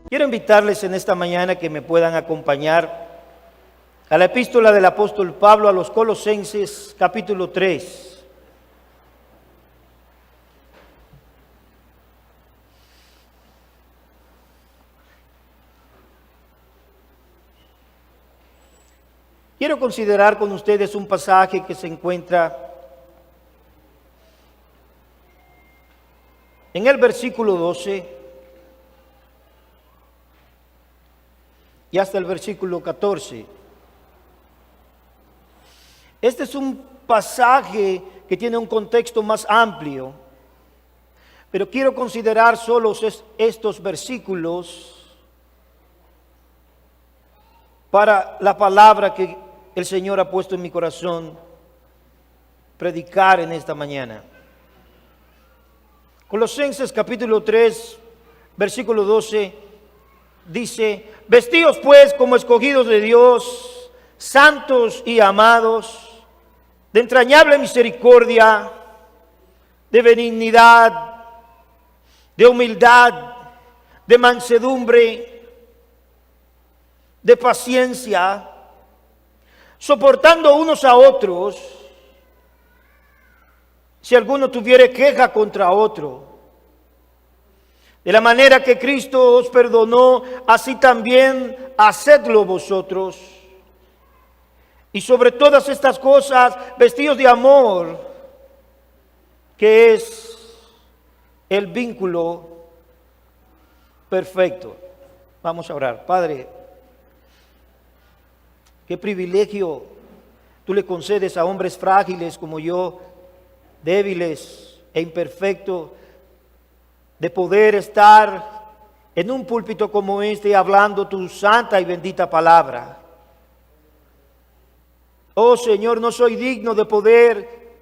Quiero invitarles en esta mañana que me puedan acompañar a la epístola del apóstol Pablo a los Colosenses, capítulo 3. Quiero considerar con ustedes un pasaje que se encuentra en el versículo 12 y hasta el versículo 14. Este es un pasaje que tiene un contexto más amplio, pero quiero considerar solo estos versículos para la palabra que el Señor ha puesto en mi corazón predicar en esta mañana. Colosenses capítulo 3, versículo 12, dice: vestíos pues como escogidos de Dios, santos y amados, de entrañable misericordia, de benignidad, de humildad, de mansedumbre, de paciencia, soportando unos a otros, si alguno tuviere queja contra otro. De la manera que Cristo os perdonó, así también hacedlo vosotros. Y sobre todas estas cosas, vestidos de amor, que es el vínculo perfecto. Vamos a orar. Padre, qué privilegio tú le concedes a hombres frágiles como yo, débiles e imperfectos, de poder estar en un púlpito como este hablando tu santa y bendita palabra. Oh Señor, no soy digno de poder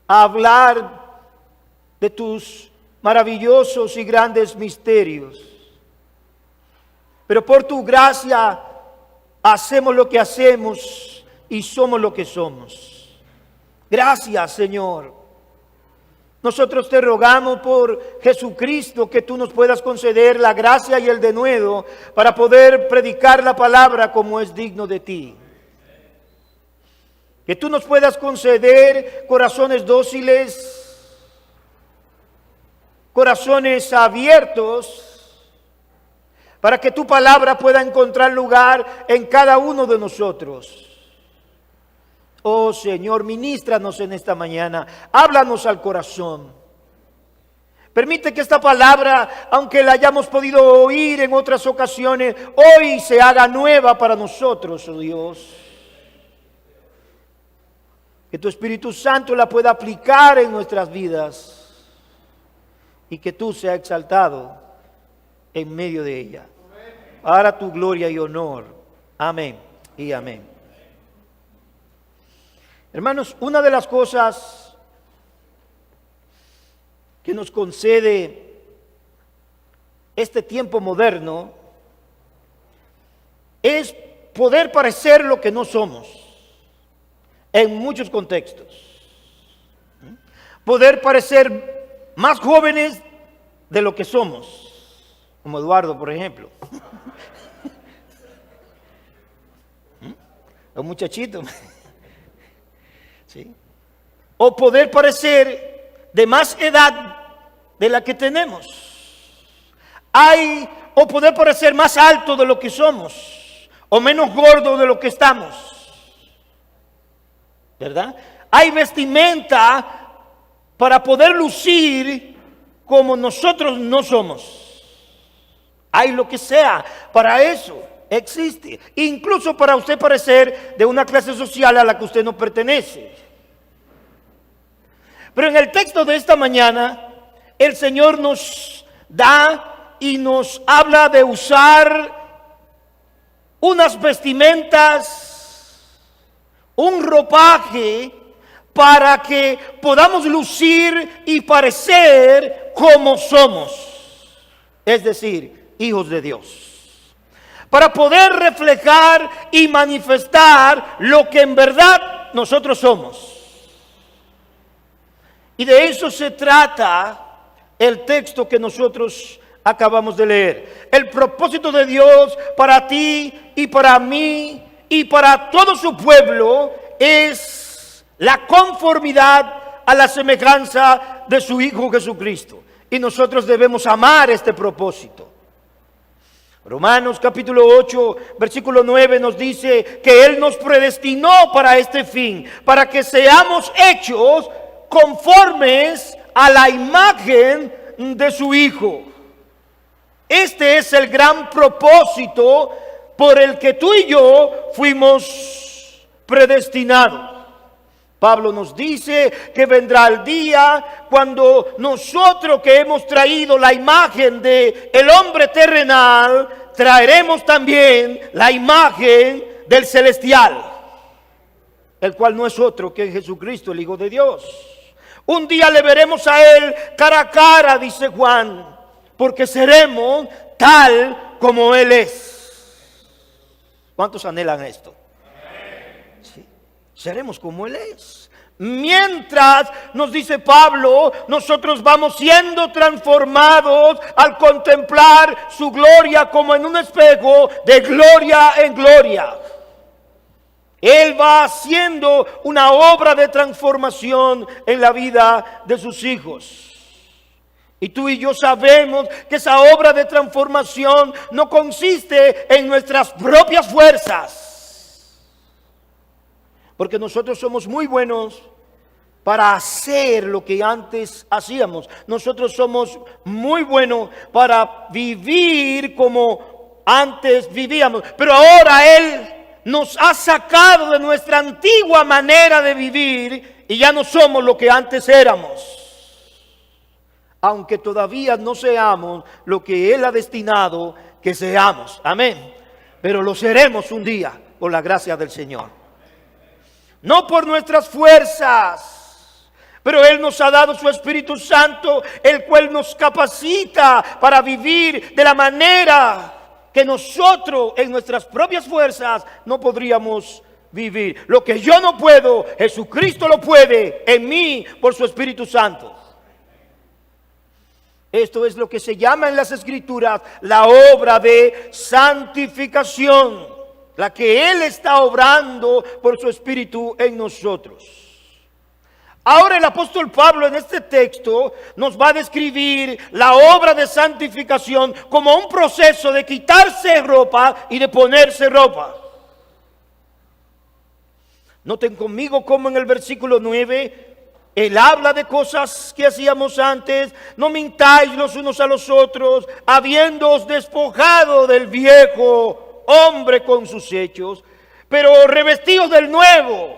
hablar de tus maravillosos y grandes misterios, pero por tu gracia hacemos lo que hacemos y somos lo que somos. Gracias, Señor. Nosotros te rogamos por Jesucristo que tú nos puedas conceder la gracia y el denuedo para poder predicar la palabra como es digno de ti. Que tú nos puedas conceder corazones dóciles, corazones abiertos, para que tu palabra pueda encontrar lugar en cada uno de nosotros. Oh Señor, ministranos en esta mañana, háblanos al corazón. Permite que esta palabra, aunque la hayamos podido oír en otras ocasiones, hoy se haga nueva para nosotros, oh Dios. Que tu Espíritu Santo la pueda aplicar en nuestras vidas y que tú seas exaltado en medio de ella. Para tu gloria y honor. Amén y amén. Hermanos, una de las cosas que nos concede este tiempo moderno es poder parecer lo que no somos en muchos contextos. Poder parecer más jóvenes de lo que somos, como Eduardo, por ejemplo. Un muchachito. ¿Sí? O poder parecer de más edad de la que tenemos. O poder parecer más alto de lo que somos, o menos gordo de lo que estamos. ¿Verdad? Hay vestimenta para poder lucir como nosotros no somos. Hay lo que sea para eso. Existe, incluso para usted parecer de una clase social a la que usted no pertenece. Pero en el texto de esta mañana, el Señor nos da y nos habla de usar unas vestimentas, un ropaje, para que podamos lucir y parecer como somos, es decir, hijos de Dios. Para poder reflejar y manifestar lo que en verdad nosotros somos. Y de eso se trata el texto que nosotros acabamos de leer. El propósito de Dios para ti y para mí y para todo su pueblo es la conformidad a la semejanza de su Hijo Jesucristo. Y nosotros debemos amar este propósito. Romanos capítulo 8, versículo 9 nos dice que Él nos predestinó para este fin, para que seamos hechos conformes a la imagen de su Hijo. Este es el gran propósito por el que tú y yo fuimos predestinados. Pablo nos dice que vendrá el día cuando nosotros que hemos traído la imagen de el hombre terrenal, traeremos también la imagen del celestial, el cual no es otro que Jesucristo, el Hijo de Dios. Un día le veremos a Él cara a cara, dice Juan, porque seremos tal como Él es. ¿Cuántos anhelan esto? Sí, seremos como Él es. Mientras, nos dice Pablo, nosotros vamos siendo transformados al contemplar su gloria como en un espejo, de gloria en gloria. Él va haciendo una obra de transformación en la vida de sus hijos. Y tú y yo sabemos que esa obra de transformación no consiste en nuestras propias fuerzas. Porque nosotros somos muy buenos para hacer lo que antes hacíamos. Nosotros somos muy buenos para vivir como antes vivíamos. Pero ahora Él nos ha sacado de nuestra antigua manera de vivir y ya no somos lo que antes éramos. Aunque todavía no seamos lo que Él ha destinado que seamos. Amén. Pero lo seremos un día por la gracia del Señor. No por nuestras fuerzas, pero Él nos ha dado su Espíritu Santo, el cual nos capacita para vivir de la manera que nosotros en nuestras propias fuerzas no podríamos vivir. Lo que yo no puedo, Jesucristo lo puede en mí por su Espíritu Santo. Esto es lo que se llama en las Escrituras la obra de santificación, la que Él está obrando por su Espíritu en nosotros. Ahora el apóstol Pablo en este texto nos va a describir la obra de santificación como un proceso de quitarse ropa y de ponerse ropa. Noten conmigo cómo en el versículo 9 Él habla de cosas que hacíamos antes. No mintáis los unos a los otros, habiéndoos despojado del viejo hombre con sus hechos, pero revestidos del nuevo,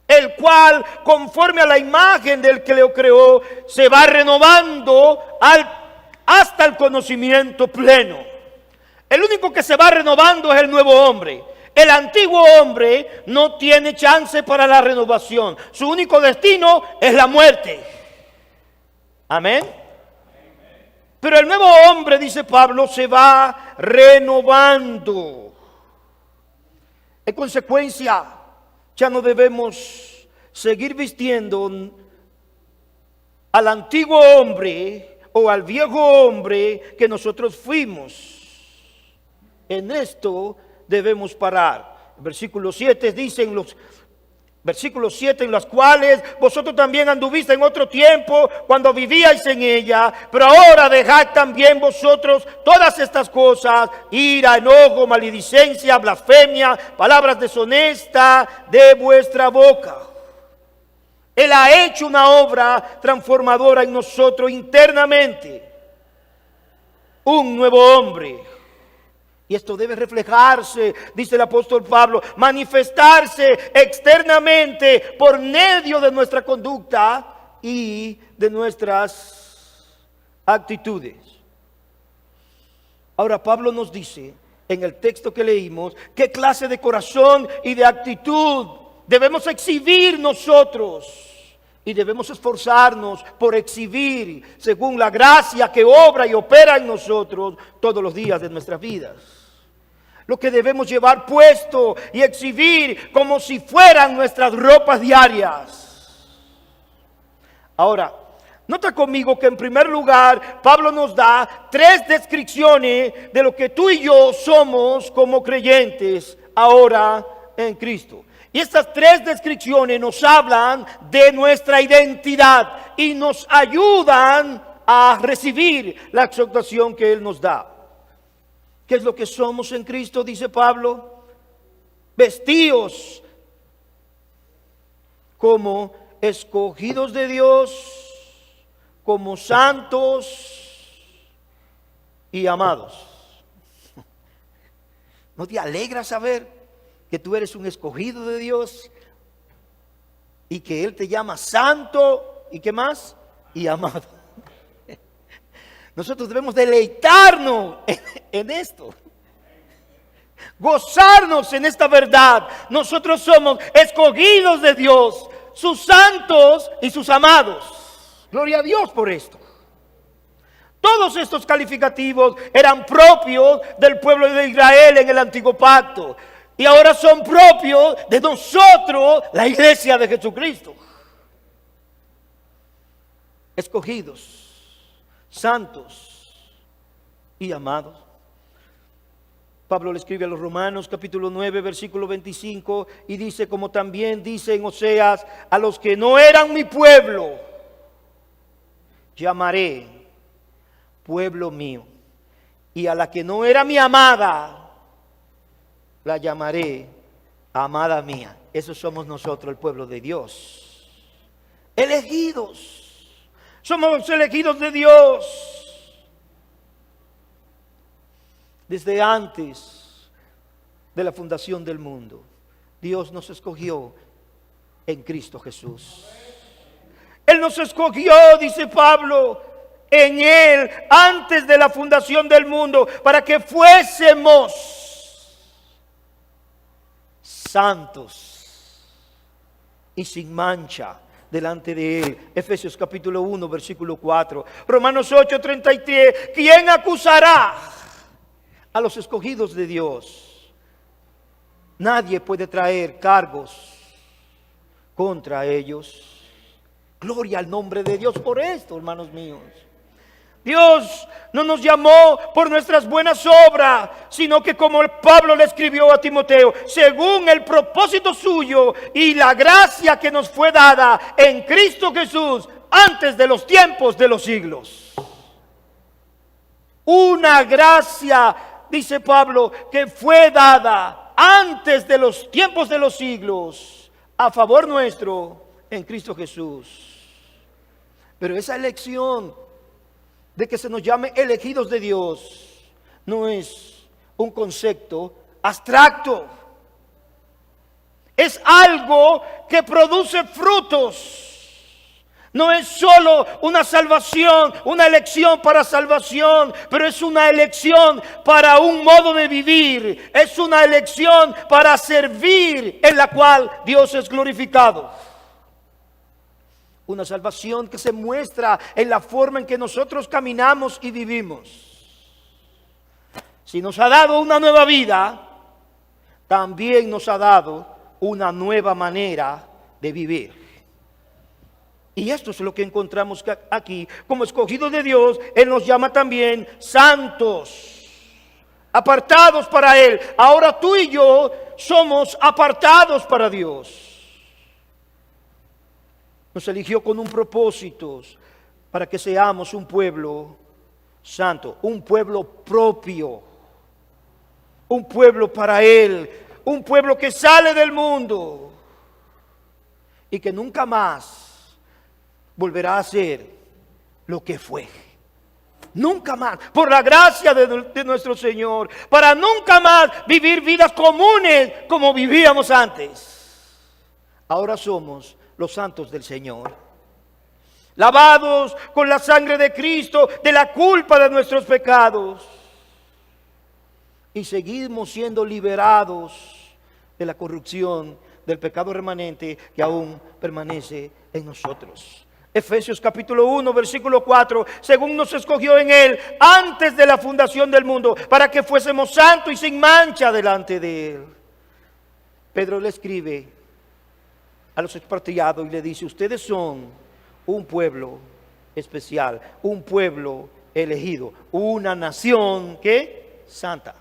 el cual conforme a la imagen del que lo creó se va renovando hasta el conocimiento pleno. El único que se va renovando es el nuevo hombre. El antiguo hombre no tiene chance para la renovación. Su único destino es la muerte. Amén. Pero el nuevo hombre, dice Pablo, se va renovando. En consecuencia, ya no debemos seguir vistiendo al antiguo hombre o al viejo hombre que nosotros fuimos. En esto debemos parar. Versículo 7 dice versículos 7 en los cuales vosotros también anduvisteis en otro tiempo cuando vivíais en ella, pero ahora dejad también vosotros todas estas cosas: ira, enojo, maledicencia, blasfemia, palabras deshonestas de vuestra boca. Él ha hecho una obra transformadora en nosotros internamente, un nuevo hombre. Y esto debe reflejarse, dice el apóstol Pablo, manifestarse externamente por medio de nuestra conducta y de nuestras actitudes. Ahora Pablo nos dice en el texto que leímos qué clase de corazón y de actitud debemos exhibir nosotros. Y debemos esforzarnos por exhibir según la gracia que obra y opera en nosotros todos los días de nuestras vidas. Lo que debemos llevar puesto y exhibir como si fueran nuestras ropas diarias. Ahora, Nota conmigo que en primer lugar Pablo nos da 3 descripciones de lo que tú y yo somos como creyentes ahora en Cristo. Y estas 3 descripciones nos hablan de nuestra identidad y nos ayudan a recibir la exhortación que Él nos da. ¿Qué es lo que somos en Cristo? Dice Pablo. Vestidos como escogidos de Dios, como santos y amados. ¿No te alegra saber que tú eres un escogido de Dios y que Él te llama santo y qué más? Y amado. Nosotros debemos deleitarnos en esto, gozarnos en esta verdad. Nosotros somos escogidos de Dios, sus santos y sus amados. Gloria a Dios por esto. Todos estos calificativos eran propios del pueblo de Israel en el antiguo pacto. Y ahora son propios de nosotros, la iglesia de Jesucristo. Escogidos, santos y amados. Pablo le escribe a los Romanos capítulo 9 versículo 25 y dice, como también dice en Oseas, a los que no eran mi pueblo llamaré pueblo mío, y a la que no era mi amada la llamaré amada mía. Esos somos nosotros, el pueblo de Dios, elegidos. Somos los elegidos de Dios desde antes de la fundación del mundo. Dios nos escogió en Cristo Jesús. Él nos escogió, dice Pablo, en Él antes de la fundación del mundo, para que fuésemos santos y sin mancha delante de Él. Efesios capítulo 1, versículo 4. Romanos 8, 33. ¿Quién acusará a los escogidos de Dios? Nadie puede traer cargos contra ellos. Gloria al nombre de Dios por esto, hermanos míos. Dios no nos llamó por nuestras buenas obras, sino que como Pablo le escribió a Timoteo, según el propósito suyo y la gracia que nos fue dada en Cristo Jesús antes de los tiempos de los siglos. Una gracia, dice Pablo, que fue dada antes de los tiempos de los siglos a favor nuestro en Cristo Jesús. Pero esa elección de que se nos llame elegidos de Dios no es un concepto abstracto. Es algo que produce frutos. No es solo una salvación, una elección para salvación, pero es una elección para un modo de vivir. Es una elección para servir, en la cual Dios es glorificado. Una salvación que se muestra en la forma en que nosotros caminamos y vivimos. Si nos ha dado una nueva vida, también nos ha dado una nueva manera de vivir. Y esto es lo que encontramos aquí. Como escogidos de Dios, Él nos llama también santos, apartados para Él. Ahora tú y yo somos apartados para Dios. Nos eligió con un propósito para que seamos un pueblo santo, un pueblo propio, un pueblo para Él, un pueblo que sale del mundo y que nunca más volverá a ser lo que fue. Nunca más, por la gracia de nuestro Señor, para nunca más vivir vidas comunes como vivíamos antes. Ahora somos los santos del Señor, lavados con la sangre de Cristo de la culpa de nuestros pecados, y seguimos siendo liberados de la corrupción del pecado remanente que aún permanece en nosotros. Efesios capítulo 1 versículo 4, según nos escogió en Él antes de la fundación del mundo, para que fuésemos santos y sin mancha delante de Él. Pedro le escribe a los expatriados y le dice, ustedes son un pueblo especial, un pueblo elegido, una nación que santa.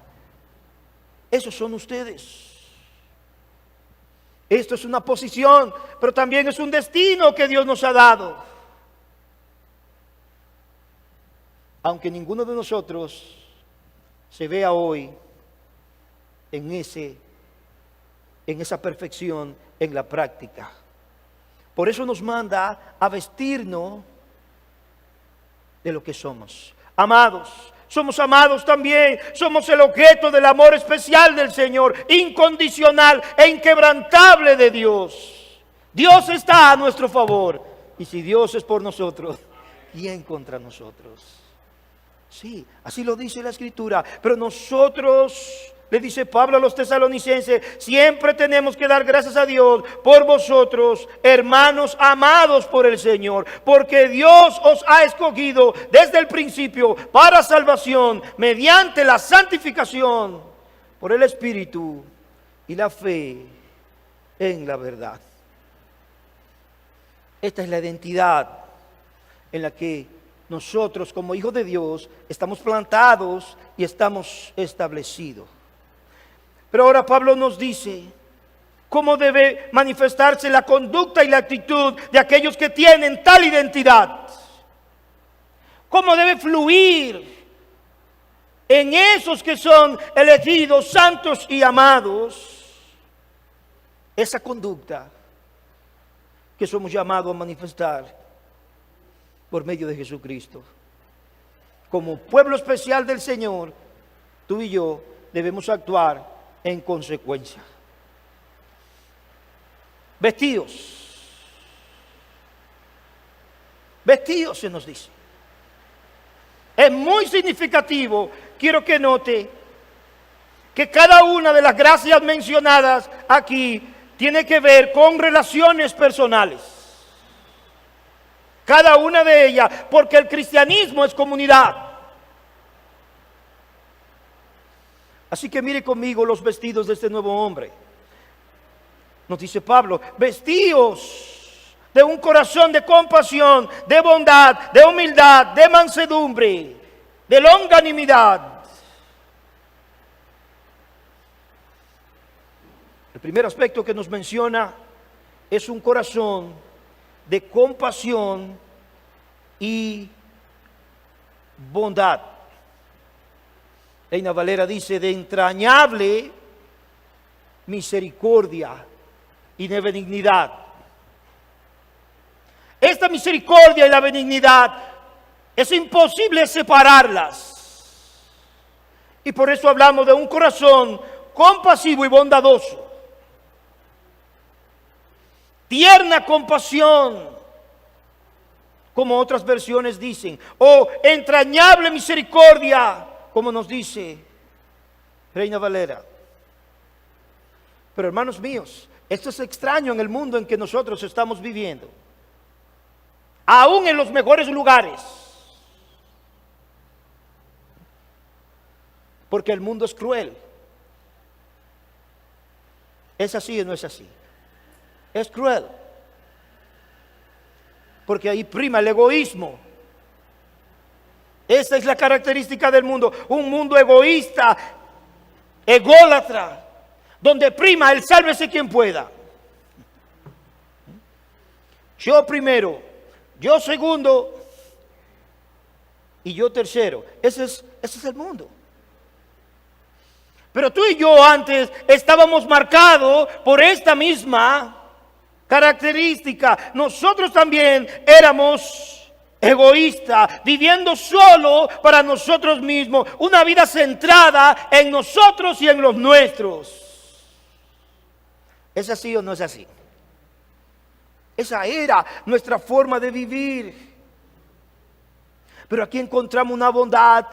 Esos son ustedes. Esto es una posición, pero también es un destino que Dios nos ha dado. Aunque ninguno de nosotros se vea hoy en esa perfección en la práctica. Por eso nos manda a vestirnos de lo que somos. Amados, somos amados también, somos el objeto del amor especial del Señor, incondicional e inquebrantable de Dios. Dios está a nuestro favor, y si Dios es por nosotros, ¿quién contra nosotros? Sí, así lo dice la Escritura, pero nosotros, le dice Pablo a los tesalonicenses, siempre tenemos que dar gracias a Dios por vosotros, hermanos amados por el Señor, porque Dios os ha escogido desde el principio para salvación, mediante la santificación por el Espíritu y la fe en la verdad. Esta es la identidad en la que nosotros como hijos de Dios estamos plantados y estamos establecidos. Pero ahora Pablo nos dice cómo debe manifestarse la conducta y la actitud de aquellos que tienen tal identidad. Cómo debe fluir en esos que son elegidos, santos y amados, esa conducta que somos llamados a manifestar por medio de Jesucristo. Como pueblo especial del Señor, tú y yo debemos actuar en consecuencia. Vestidos se nos dice. Es muy significativo, quiero que note, que cada una de las gracias mencionadas aquí tiene que ver con relaciones personales. Cada una de ellas, porque el cristianismo es comunidad. Así que mire conmigo los vestidos de este nuevo hombre. Nos dice Pablo, vestíos de un corazón de compasión, de bondad, de humildad, de mansedumbre, de longanimidad. El primer aspecto que nos menciona es un corazón de compasión y bondad. Reina Valera dice, de entrañable misericordia y de benignidad. Esta misericordia y la benignidad es imposible separarlas. Y por eso hablamos de un corazón compasivo y bondadoso. Tierna compasión, como otras versiones dicen, o entrañable misericordia, como nos dice Reina Valera. Pero hermanos míos, esto es extraño en el mundo en que nosotros estamos viviendo. Aún en los mejores lugares. Porque el mundo es cruel. ¿Es así o no es así? Es cruel. Porque ahí prima el egoísmo. Esa es la característica del mundo. Un mundo egoísta, ególatra, donde prima el sálvese quien pueda. Yo primero, yo segundo y yo tercero. Ese es el mundo. Pero tú y yo antes estábamos marcados por esta misma característica. Nosotros también éramos egoístas, viviendo solo para nosotros mismos, una vida centrada en nosotros y en los nuestros. ¿Es así o no es así? Esa era nuestra forma de vivir. Pero aquí encontramos una bondad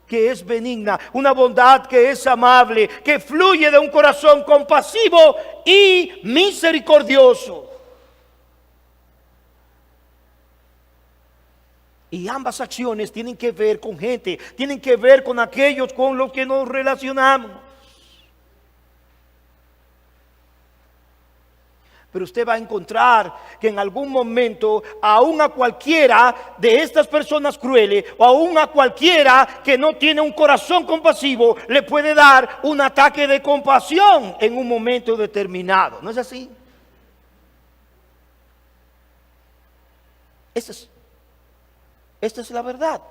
que es benigna, una bondad que es amable, que fluye de un corazón compasivo y misericordioso. Y ambas acciones tienen que ver con gente, tienen que ver con aquellos con los que nos relacionamos. Pero usted va a encontrar que en algún momento, aún a cualquiera de estas personas crueles, o aún a cualquiera que no tiene un corazón compasivo, le puede dar un ataque de compasión en un momento determinado. ¿No es así? Esta es la verdad.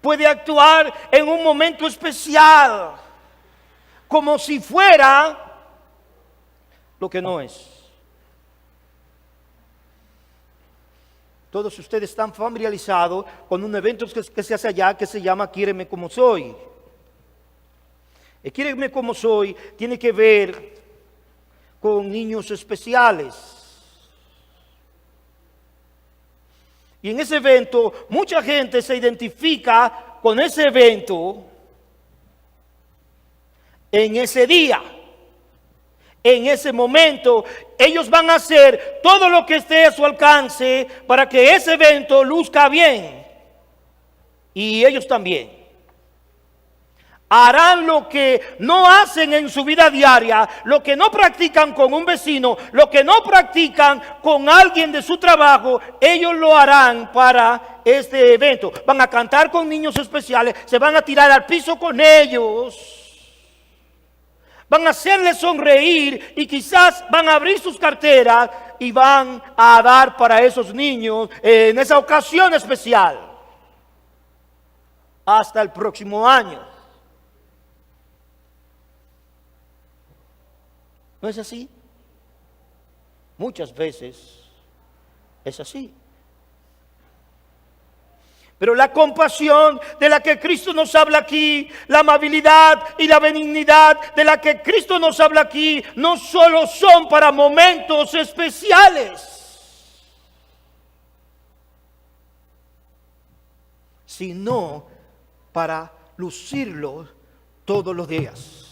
Puede actuar en un momento especial, como si fuera lo que no es. Todos ustedes están familiarizados con un evento que se hace allá que se llama Quiéreme como soy. El Quiéreme como soy tiene que ver con niños especiales. Y en ese evento mucha gente se identifica con ese evento en ese día. En ese momento, ellos van a hacer todo lo que esté a su alcance para que ese evento luzca bien. Y ellos también. Harán lo que no hacen en su vida diaria, lo que no practican con un vecino, lo que no practican con alguien de su trabajo, ellos lo harán para este evento. Van a cantar con niños especiales, se van a tirar al piso con ellos. Van a hacerles sonreír y quizás van a abrir sus carteras y van a dar para esos niños en esa ocasión especial. Hasta el próximo año. ¿No es así? Muchas veces es así. Pero la compasión de la que Cristo nos habla aquí, la amabilidad y la benignidad de la que Cristo nos habla aquí, no solo son para momentos especiales, sino para lucirlo todos los días.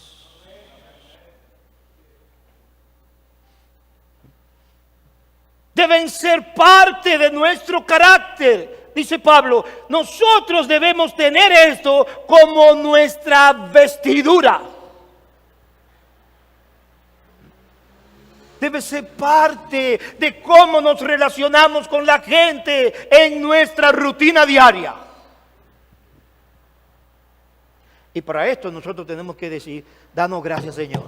Deben ser parte de nuestro carácter. Dice Pablo, nosotros debemos tener esto como nuestra vestidura. Debe ser parte de cómo nos relacionamos con la gente en nuestra rutina diaria. Y para esto nosotros tenemos que decir, danos gracias, Señor.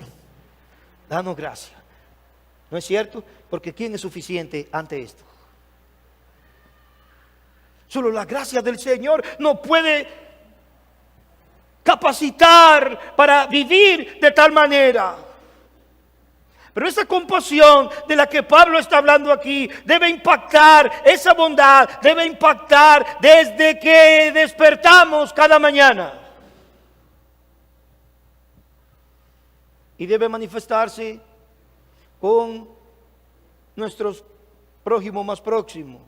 Danos gracias. ¿No es cierto? Porque ¿quién es suficiente ante esto? Solo la gracia del Señor nos puede capacitar para vivir de tal manera. Pero esa compasión de la que Pablo está hablando aquí debe impactar, esa bondad debe impactar desde que despertamos cada mañana. Y debe manifestarse con nuestros prójimos más próximos.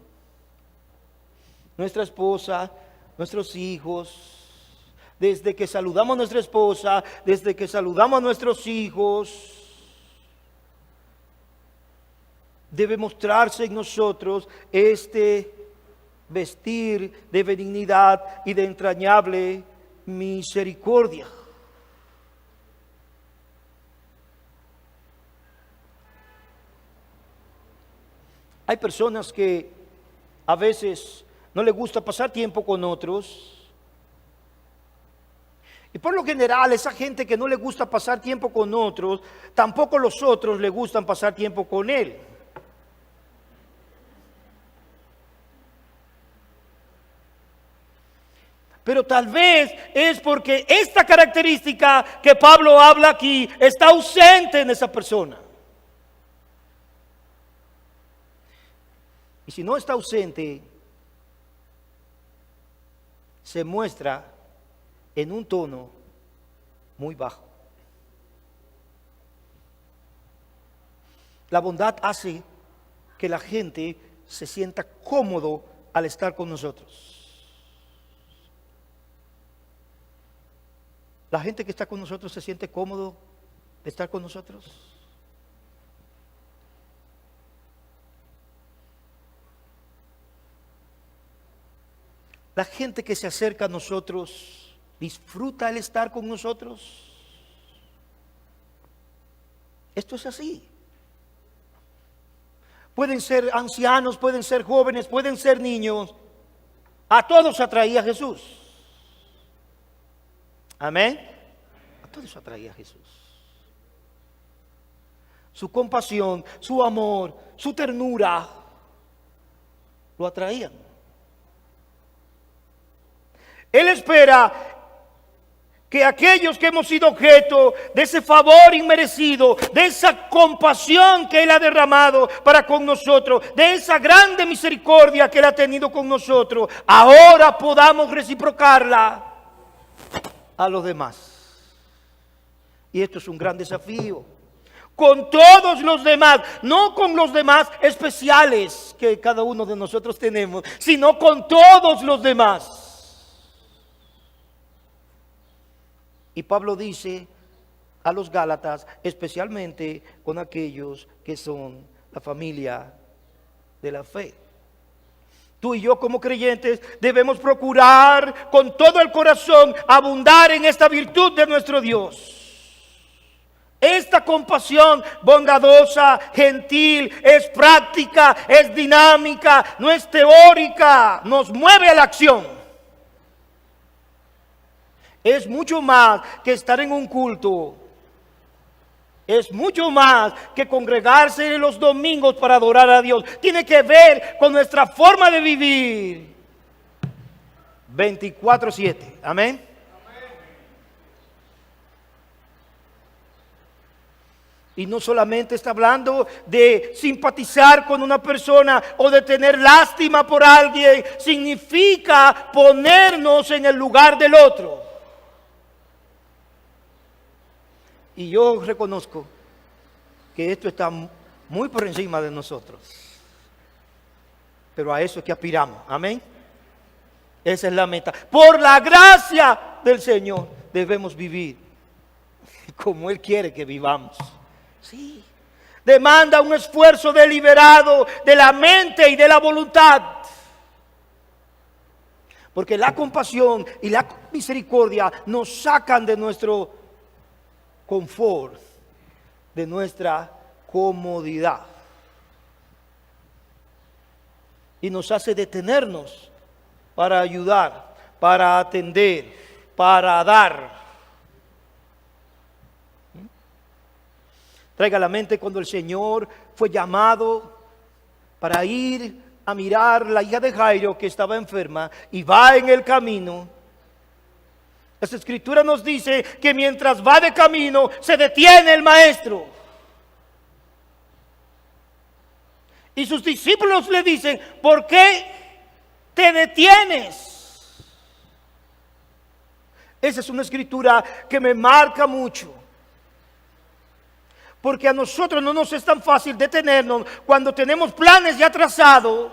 Nuestra esposa, nuestros hijos, desde que saludamos a nuestra esposa, desde que saludamos a nuestros hijos, debe mostrarse en nosotros este vestir de benignidad y de entrañable misericordia. Hay personas que a veces no les gusta pasar tiempo con otros. Y por lo general, esa gente que no le gusta pasar tiempo con otros, tampoco los otros le gustan pasar tiempo con él. Pero tal vez es porque esta característica que Pablo habla aquí está ausente en esa persona. Y si no está ausente, se muestra en un tono muy bajo. La bondad hace que la gente se sienta cómodo al estar con nosotros. La gente que está con nosotros se siente cómodo de estar con nosotros. La gente que se acerca a nosotros, ¿disfruta el estar con nosotros? Esto es así. Pueden ser ancianos, pueden ser jóvenes, pueden ser niños. A todos atraía Jesús. Amén. A todos atraía Jesús. Su compasión, su amor, su ternura lo atraían. Él espera que aquellos que hemos sido objeto de ese favor inmerecido, de esa compasión que Él ha derramado para con nosotros, de esa grande misericordia que Él ha tenido con nosotros, ahora podamos reciprocarla a los demás. Y esto es un gran desafío. Con todos los demás, no con los demás especiales que cada uno de nosotros tenemos, sino con todos los demás. Y Pablo dice a los Gálatas, especialmente con aquellos que son la familia de la fe. Tú y yo como creyentes debemos procurar con todo el corazón abundar en esta virtud de nuestro Dios. Esta compasión bondadosa, gentil, es práctica, es dinámica, no es teórica, nos mueve a la acción. Es mucho más que estar en un culto. Es mucho más que congregarse los domingos para adorar a Dios. Tiene que ver con nuestra forma de vivir 24/7. Amén. Y no solamente está hablando de simpatizar con una persona o de tener lástima por alguien. Significa ponernos en el lugar del otro. Y yo reconozco que esto está muy por encima de nosotros. Pero a eso es que aspiramos. Amén. Esa es la meta. Por la gracia del Señor debemos vivir como Él quiere que vivamos. Sí. Demanda un esfuerzo deliberado de la mente y de la voluntad. Porque la compasión y la misericordia nos sacan de nuestro confort, de nuestra comodidad. Y nos hace detenernos para ayudar, para atender, para dar. Traiga a la mente cuando el Señor fue llamado para ir a mirar la hija de Jairo que estaba enferma y va en el camino. La Escritura nos dice que mientras va de camino se detiene el maestro. Y sus discípulos le dicen, ¿por qué te detienes? Esa es una escritura que me marca mucho. Porque a nosotros no nos es tan fácil detenernos cuando tenemos planes ya trazados.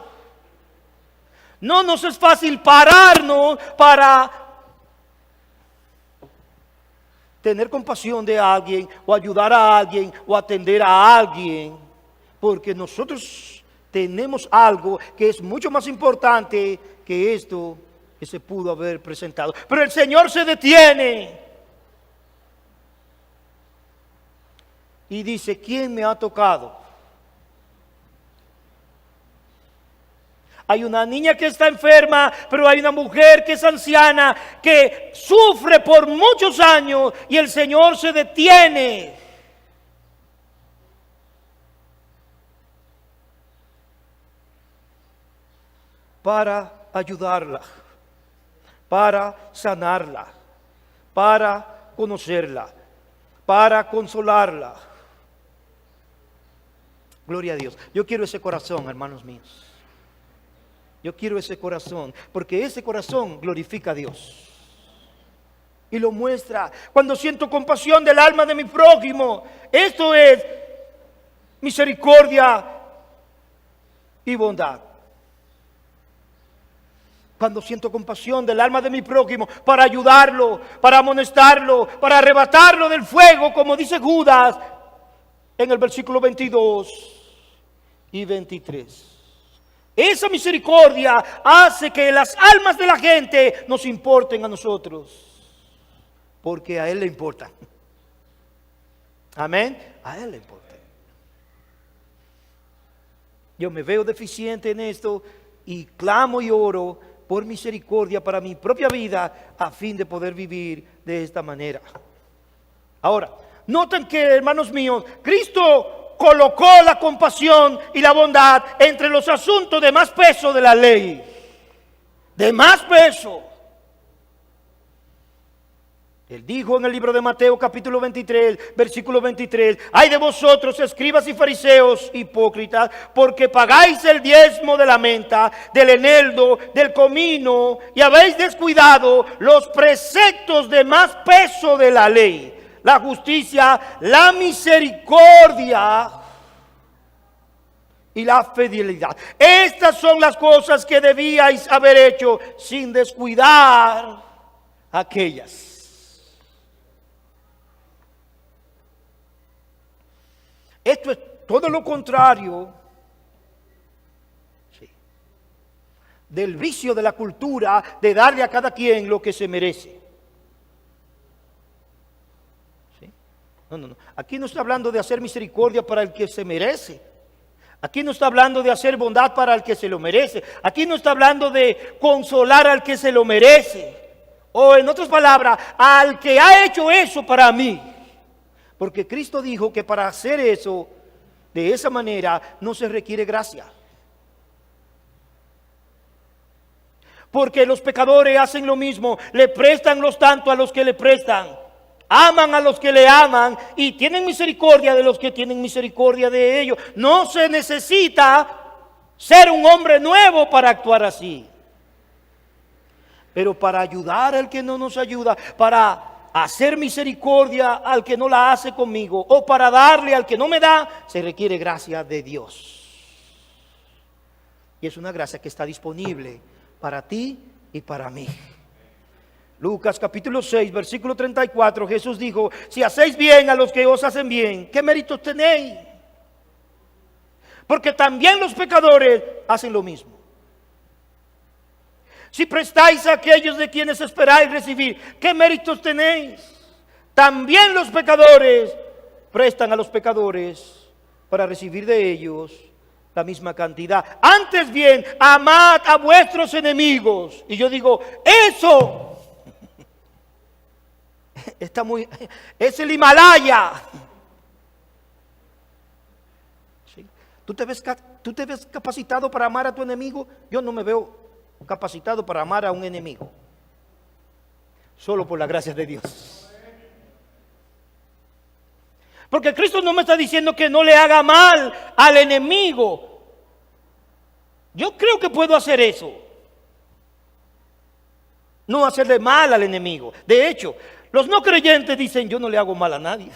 No nos es fácil pararnos para tener compasión de alguien o ayudar a alguien o atender a alguien. Porque nosotros tenemos algo que es mucho más importante que esto que se pudo haber presentado. Pero el Señor se detiene. Y dice, ¿quién me ha tocado? Hay una niña que está enferma, pero hay una mujer que es anciana, que sufre por muchos años y el Señor se detiene. Para ayudarla, para sanarla, para conocerla, para consolarla. Gloria a Dios. Yo quiero ese corazón, hermanos míos. Yo quiero ese corazón, porque ese corazón glorifica a Dios. Y lo muestra cuando siento compasión del alma de mi prójimo. Esto es misericordia y bondad. Cuando siento compasión del alma de mi prójimo para ayudarlo, para amonestarlo, para arrebatarlo del fuego, como dice Judas en el versículo 22 y 23. Esa misericordia hace que las almas de la gente nos importen a nosotros, porque a Él le importa. Amén. A Él le importa. Yo me veo deficiente en esto y clamo y oro por misericordia para mi propia vida a fin de poder vivir de esta manera. Ahora, noten que, hermanos míos, Cristo colocó la compasión y la bondad entre los asuntos de más peso de la ley. De más peso. Él dijo en el libro de Mateo capítulo 23, versículo 23, ay de vosotros, escribas y fariseos hipócritas, porque pagáis el diezmo de la menta, del eneldo, del comino, y habéis descuidado los preceptos de más peso de la ley, la justicia, la misericordia y la fidelidad. Estas son las cosas que debíais haber hecho sin descuidar aquellas. Esto es todo lo contrario del vicio de la cultura de darle a cada quien lo que se merece. ¿Sí? No. Aquí no está hablando de hacer misericordia para el que se merece. Aquí no está hablando de hacer bondad para el que se lo merece. Aquí no está hablando de consolar al que se lo merece. O en otras palabras, al que ha hecho eso para mí. Porque Cristo dijo que para hacer eso, de esa manera, no se requiere gracia. Porque los pecadores hacen lo mismo, le prestan los tanto a los que le prestan, aman a los que le aman y tienen misericordia de los que tienen misericordia de ellos. No se necesita ser un hombre nuevo para actuar así. Pero para ayudar al que no nos ayuda, para hacer misericordia al que no la hace conmigo, o para darle al que no me da, se requiere gracia de Dios. Y es una gracia que está disponible para ti y para mí. Lucas capítulo 6, versículo 34, Jesús dijo, si hacéis bien a los que os hacen bien, ¿qué méritos tenéis? Porque también los pecadores hacen lo mismo. Si prestáis a aquellos de quienes esperáis recibir, ¿qué méritos tenéis? También los pecadores prestan a los pecadores para recibir de ellos la misma cantidad. Antes bien, amad a vuestros enemigos. Y yo digo, eso está muy, es el Himalaya. ¿Sí? ¿Tú te ves capacitado para amar a tu enemigo? Yo no me veo capacitado para amar a un enemigo, solo por la gracia de Dios. Porque Cristo no me está diciendo que no le haga mal al enemigo. Yo creo que puedo hacer eso, no hacerle mal al enemigo. De hecho, los no creyentes dicen, yo no le hago mal a nadie.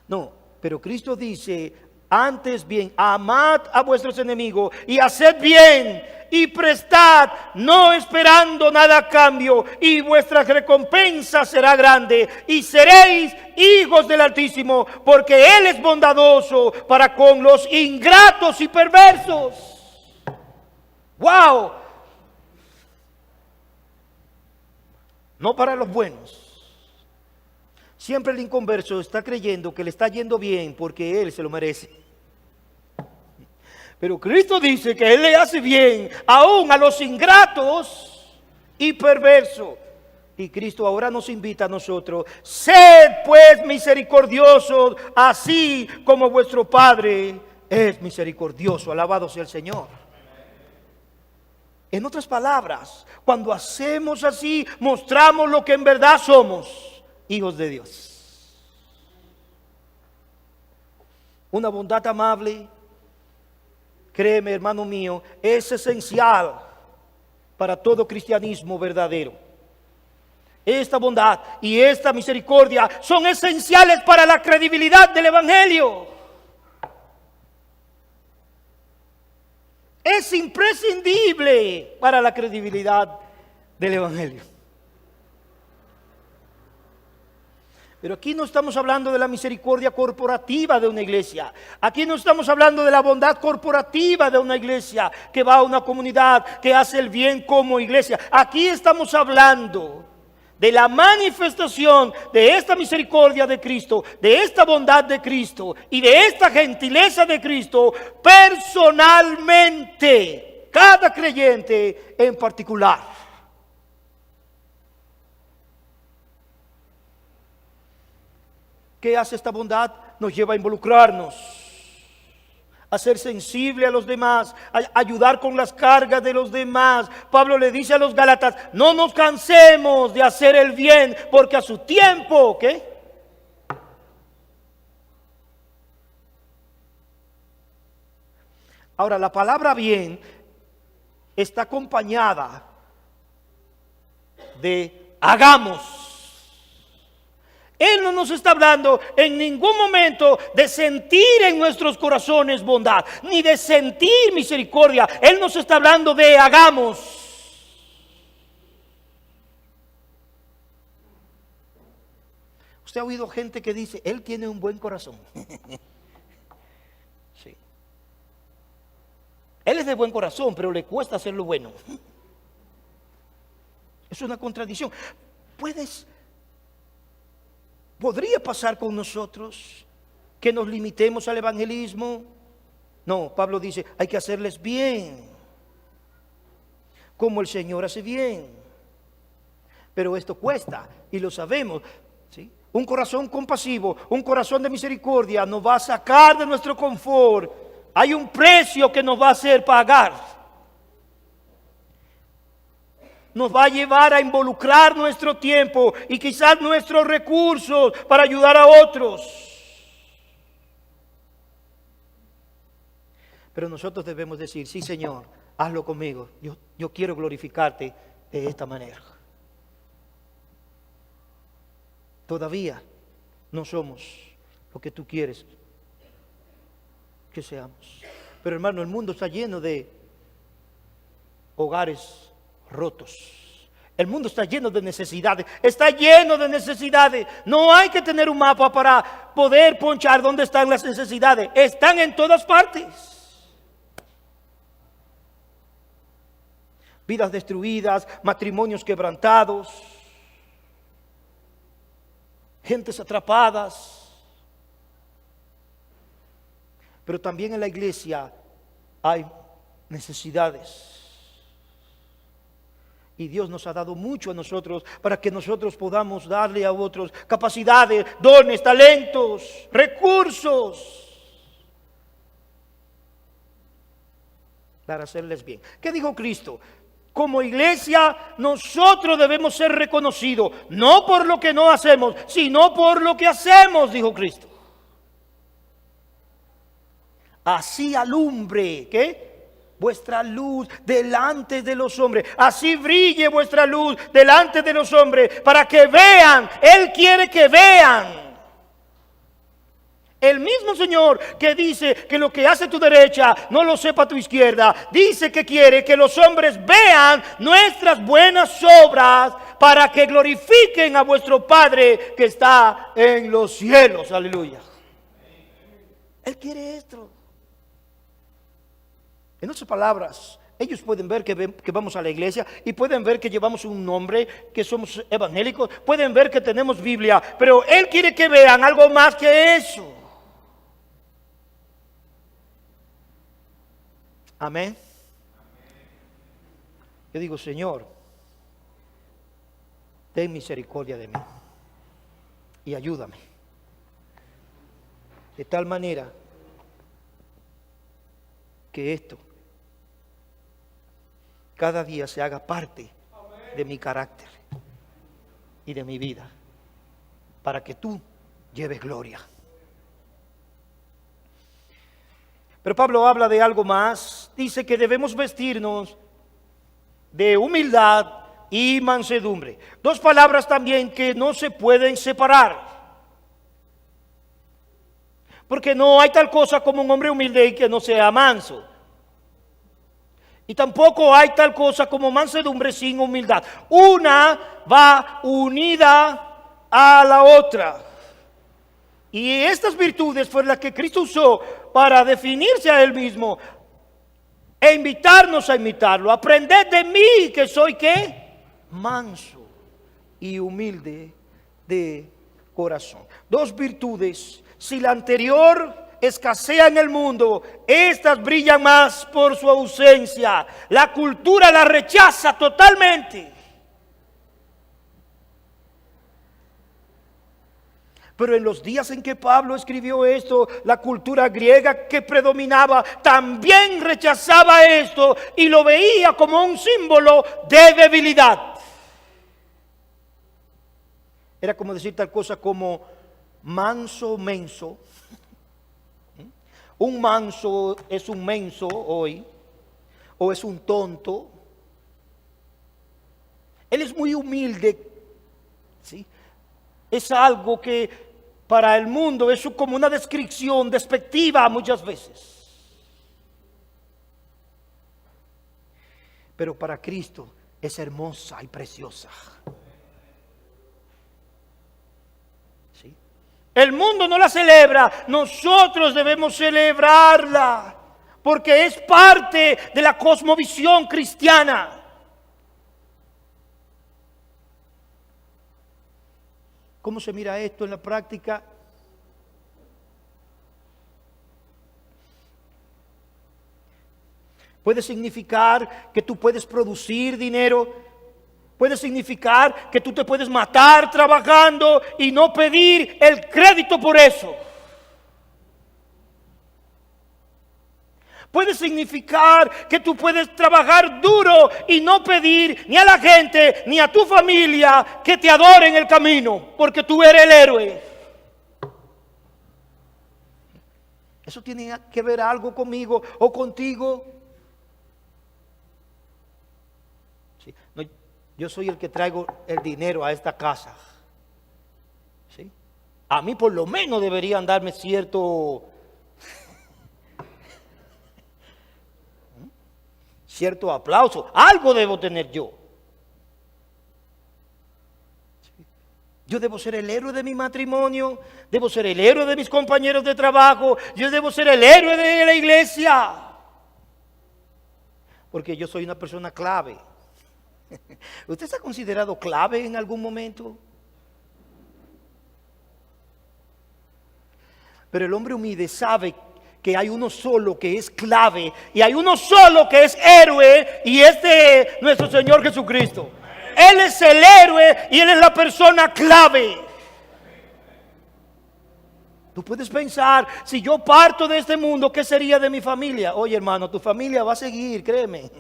No, pero Cristo dice, antes bien, amad a vuestros enemigos y haced bien y prestad, no esperando nada a cambio, y vuestra recompensa será grande y seréis hijos del Altísimo, porque Él es bondadoso para con los ingratos y perversos. ¡Wow! No para los buenos. Siempre el inconverso está creyendo que le está yendo bien porque él se lo merece. Pero Cristo dice que Él le hace bien aún a los ingratos y perversos. Y Cristo ahora nos invita a nosotros, sed pues misericordiosos, así como vuestro Padre es misericordioso. Alabado sea el Señor. En otras palabras, cuando hacemos así, mostramos lo que en verdad somos, hijos de Dios. Una bondad amable, créeme, hermano mío, es esencial para todo cristianismo verdadero. Esta bondad y esta misericordia son esenciales para la credibilidad del Evangelio. Es imprescindible para la credibilidad del Evangelio. Pero aquí no estamos hablando de la misericordia corporativa de una iglesia. Aquí no estamos hablando de la bondad corporativa de una iglesia que va a una comunidad, que hace el bien como iglesia. Aquí estamos hablando de la manifestación de esta misericordia de Cristo, de esta bondad de Cristo y de esta gentileza de Cristo personalmente, cada creyente en particular. ¿Qué hace esta bondad? Nos lleva a involucrarnos, a ser sensible a los demás, a ayudar con las cargas de los demás. Pablo le dice a los Gálatas: no nos cansemos de hacer el bien, porque a su tiempo, ¿qué? Ahora, la palabra bien está acompañada de hagamos. Él no nos está hablando en ningún momento de sentir en nuestros corazones bondad, ni de sentir misericordia. Él nos está hablando de hagamos. Usted ha oído gente que dice: él tiene un buen corazón. Sí. Él es de buen corazón, pero le cuesta hacer lo bueno. Es una contradicción. ¿Podría pasar con nosotros que nos limitemos al evangelismo? No, Pablo dice: hay que hacerles bien, como el Señor hace bien. Pero esto cuesta, y lo sabemos, ¿sí? Un corazón compasivo, un corazón de misericordia nos va a sacar de nuestro confort. Hay un precio que nos va a hacer pagar. Nos va a llevar a involucrar nuestro tiempo y quizás nuestros recursos para ayudar a otros. Pero nosotros debemos decir: sí, Señor, hazlo conmigo. Yo quiero glorificarte de esta manera. Todavía no somos lo que tú quieres que seamos. Pero hermano, el mundo está lleno de hogares rotos. El mundo está lleno de necesidades. Está lleno de necesidades. No hay que tener un mapa para poder ponchar dónde están las necesidades. Están en todas partes. Vidas destruidas, matrimonios quebrantados, gentes atrapadas. Pero también en la iglesia hay necesidades. Y Dios nos ha dado mucho a nosotros para que nosotros podamos darle a otros capacidades, dones, talentos, recursos para hacerles bien. ¿Qué dijo Cristo? Como iglesia nosotros debemos ser reconocidos, no por lo que no hacemos, sino por lo que hacemos, dijo Cristo. Así alumbre, ¿qué? Vuestra luz delante de los hombres. Así brille vuestra luz delante de los hombres, para que vean. Él quiere que vean. El mismo Señor que dice que lo que hace tu derecha no lo sepa tu izquierda, dice que quiere que los hombres vean nuestras buenas obras para que glorifiquen a vuestro Padre que está en los cielos. Aleluya. Él quiere esto. En otras palabras, ellos pueden ver que vamos a la iglesia y pueden ver que llevamos un nombre, que somos evangélicos, pueden ver que tenemos Biblia, pero Él quiere que vean algo más que eso. Amén. Yo digo: Señor, ten misericordia de mí y ayúdame de tal manera que esto cada día se haga parte de mi carácter y de mi vida, para que tú lleves gloria. Pero Pablo habla de algo más. Dice que debemos vestirnos de humildad y mansedumbre. Dos palabras también que no se pueden separar. Porque no hay tal cosa como un hombre humilde y que no sea manso. Y tampoco hay tal cosa como mansedumbre sin humildad. Una va unida a la otra. Y estas virtudes fueron las que Cristo usó para definirse a Él mismo e invitarnos a imitarlo. Aprended de mí, que soy ¿qué? Manso y humilde de corazón. Dos virtudes. Si la anterior escasea en el mundo, estas brillan más por su ausencia. La cultura la rechaza totalmente. Pero en los días en que Pablo escribió esto, la cultura griega que predominaba también rechazaba esto y lo veía como un símbolo de debilidad. Era como decir tal cosa como manso, menso. Un manso es un menso hoy, o es un tonto. Él es muy humilde, ¿sí? Es algo que para el mundo es como una descripción despectiva muchas veces. Pero para Cristo es hermosa y preciosa. ¿Sí? El mundo no la celebra, nosotros debemos celebrarla, porque es parte de la cosmovisión cristiana. ¿Cómo se mira esto en la práctica? Puede significar que tú puedes producir dinero. Puede significar que tú te puedes matar trabajando y no pedir el crédito por eso. Puede significar que tú puedes trabajar duro y no pedir ni a la gente ni a tu familia que te adore en el camino, porque tú eres el héroe. ¿Eso tiene que ver algo conmigo o contigo? Sí. No, yo soy el que traigo el dinero a esta casa. ¿Sí? A mí por lo menos deberían darme cierto aplauso, algo debo tener yo. Yo debo ser el héroe de mi matrimonio, debo ser el héroe de mis compañeros de trabajo, yo debo ser el héroe de la iglesia, porque yo soy una persona clave. ¿Usted se ha considerado clave en algún momento? Pero el hombre humilde sabe que hay uno solo que es clave y hay uno solo que es héroe, y es de nuestro Señor Jesucristo. Él es el héroe y Él es la persona clave. Tú puedes pensar, si yo parto de este mundo, ¿qué sería de mi familia? Oye, hermano, tu familia va a seguir, créeme.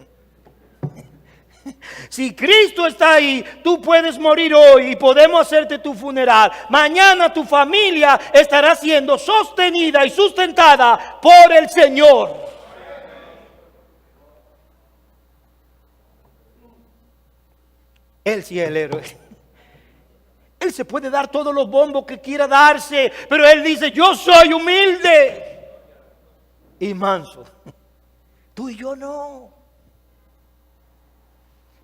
Si Cristo está ahí, tú puedes morir hoy y podemos hacerte tu funeral. Mañana tu familia estará siendo sostenida y sustentada por el Señor. Él sí es el héroe. Él se puede dar todos los bombos que quiera darse, pero Él dice: yo soy humilde y manso. Tú y yo no.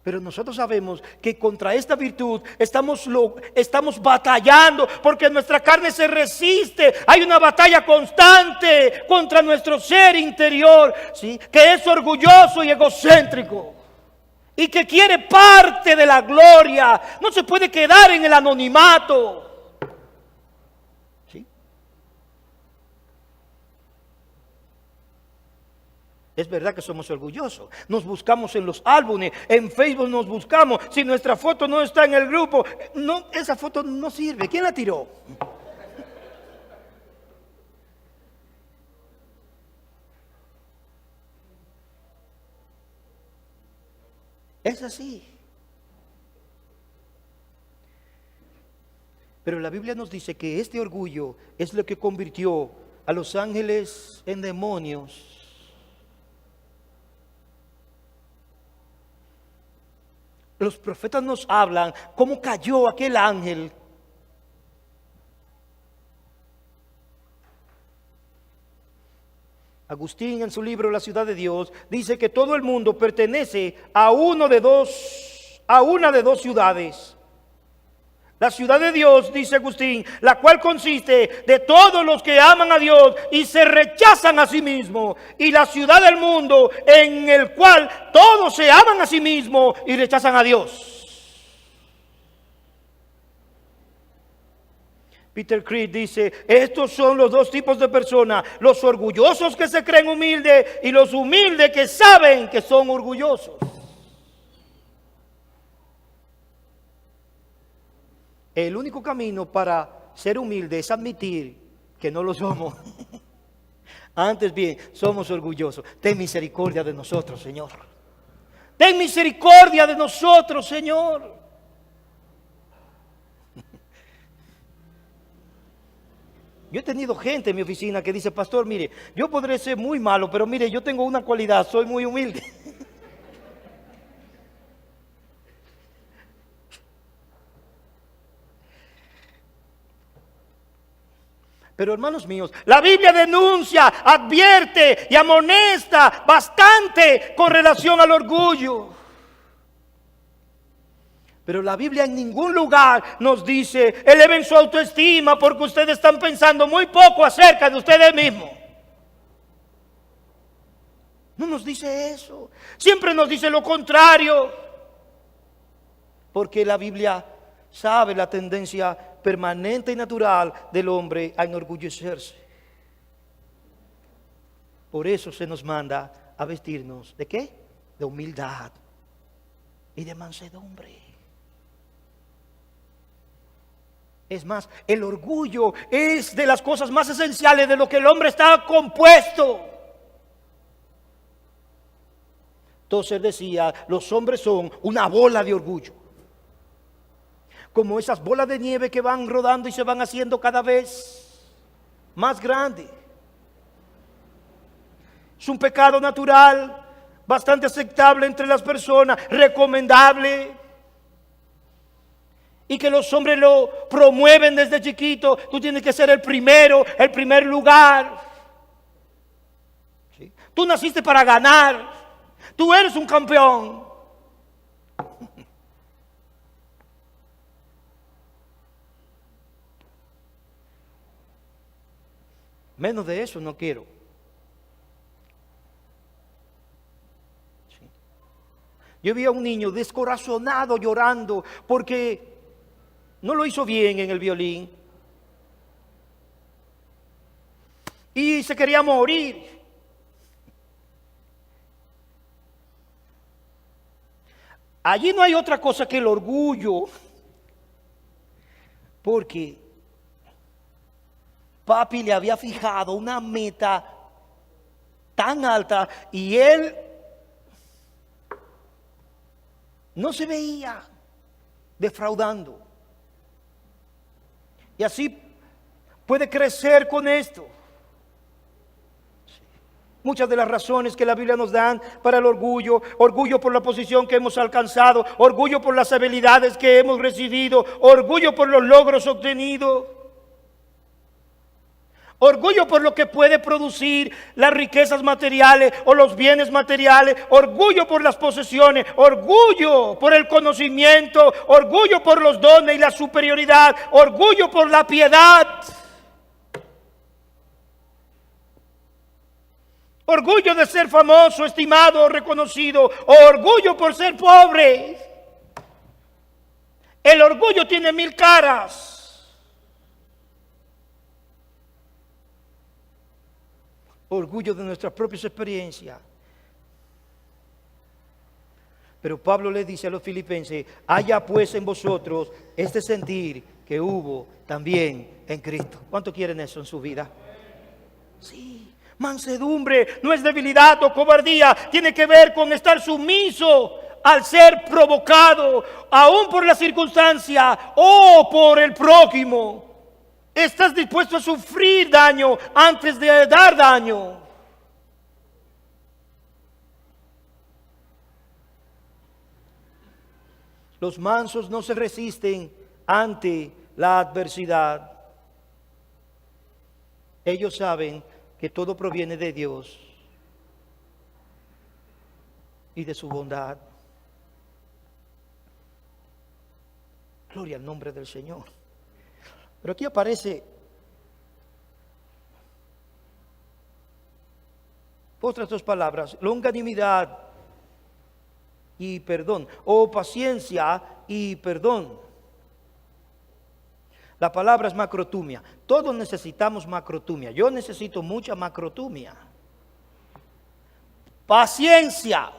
Pero nosotros sabemos que contra esta virtud estamos batallando, porque nuestra carne se resiste. Hay una batalla constante contra nuestro ser interior, ¿sí? Que es orgulloso y egocéntrico y que quiere parte de la gloria. No se puede quedar en el anonimato. Es verdad que somos orgullosos. Nos buscamos en los álbumes, en Facebook nos buscamos. Si nuestra foto no está en el grupo, no, esa foto no sirve. ¿Quién la tiró? Es así. Pero la Biblia nos dice que este orgullo es lo que convirtió a los ángeles en demonios. Los profetas nos hablan cómo cayó aquel ángel. Agustín, en su libro La ciudad de Dios, dice que todo el mundo pertenece a una de dos ciudades. La ciudad de Dios, dice Agustín, la cual consiste de todos los que aman a Dios y se rechazan a sí mismos. Y la ciudad del mundo, en el cual todos se aman a sí mismos y rechazan a Dios. Peter Creed dice, estos son los dos tipos de personas, los orgullosos que se creen humildes y los humildes que saben que son orgullosos. El único camino para ser humilde es admitir que no lo somos. Antes bien, somos orgullosos. Ten misericordia de nosotros, Señor. Ten misericordia de nosotros, Señor. Yo he tenido gente en mi oficina que dice, pastor, mire, yo podré ser muy malo, pero mire, yo tengo una cualidad, soy muy humilde. Pero hermanos míos, la Biblia denuncia, advierte y amonesta bastante con relación al orgullo. Pero la Biblia en ningún lugar nos dice, eleven su autoestima porque ustedes están pensando muy poco acerca de ustedes mismos. No nos dice eso. Siempre nos dice lo contrario. Porque la Biblia sabe la tendencia permanente y natural del hombre a enorgullecerse. Por eso se nos manda a vestirnos ¿de qué? De humildad y de mansedumbre. Es más, el orgullo es de las cosas más esenciales de lo que el hombre está compuesto. Entonces decía, los hombres son una bola de orgullo. Como esas bolas de nieve que van rodando y se van haciendo cada vez más grandes. Es un pecado natural, bastante aceptable entre las personas, recomendable. Y que los hombres lo promueven desde chiquito. Tú tienes que ser el primero, el primer lugar. ¿Sí? Tú naciste para ganar. Tú eres un campeón. Menos de eso no quiero. ¿Sí? Yo vi a un niño descorazonado llorando porque no lo hizo bien en el violín. Y se quería morir. Allí no hay otra cosa que el orgullo. Porque papi le había fijado una meta tan alta y él no se veía defraudando. Y así puede crecer con esto. Muchas de las razones que la Biblia nos dan para el orgullo, orgullo por la posición que hemos alcanzado, orgullo por las habilidades que hemos recibido, orgullo por los logros obtenidos, orgullo por lo que puede producir las riquezas materiales o los bienes materiales, orgullo por las posesiones, orgullo por el conocimiento, orgullo por los dones y la superioridad, orgullo por la piedad, orgullo de ser famoso, estimado, reconocido, orgullo por ser pobre. El orgullo tiene 1000 caras. Orgullo de nuestras propias experiencias. Pero Pablo les dice a los filipenses, haya pues en vosotros este sentir que hubo también en Cristo. ¿Cuánto quieren eso en su vida? Sí, mansedumbre no es debilidad o cobardía, tiene que ver con estar sumiso al ser provocado, aún por la circunstancia o por el prójimo. Estás dispuesto a sufrir daño antes de dar daño. Los mansos no se resisten ante la adversidad. Ellos saben que todo proviene de Dios y de su bondad. Gloria al nombre del Señor. Pero aquí aparece otras dos palabras, longanimidad y perdón, o paciencia y perdón. La palabra es macrotumia. Todos necesitamos macrotumia. Yo necesito mucha macrotumia. Paciencia.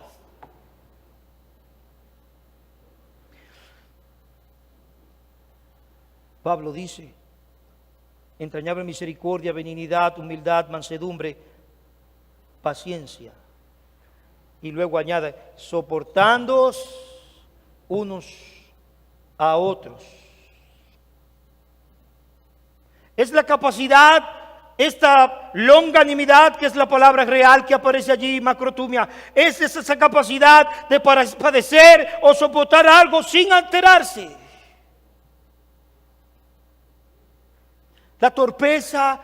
Pablo dice, entrañable misericordia, benignidad, humildad, mansedumbre, paciencia. Y luego añade, soportándoos unos a otros. Es la capacidad, esta longanimidad, que es la palabra real que aparece allí, macrotumia, es esa capacidad de padecer o soportar algo sin alterarse. La torpeza